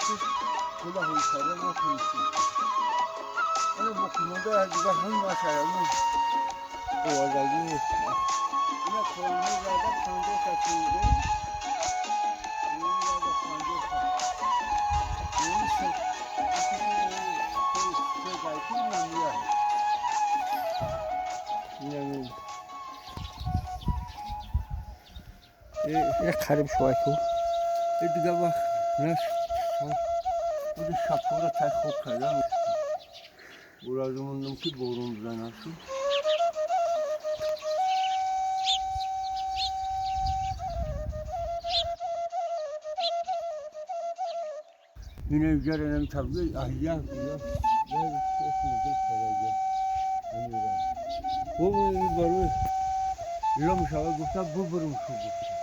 که کلا هیچاره ما کنیشیم اینه بکنده هجیبه هم ماشاره من اوازگی اینه کلمه زده 50 تا کنده اینه زده 50 تا اینه شد سه گایتی نمیه اینه یه قریب شوی کو دیگه وقت نشد بوده شپورا تای خوب کردم برازو موندم که بارون بزنه شد اینه ایجار اینم تبگه احیان کنم یه اسم دل خواهده امیرم بابا این بروی ایران مشاور گفته ببرم شو گفته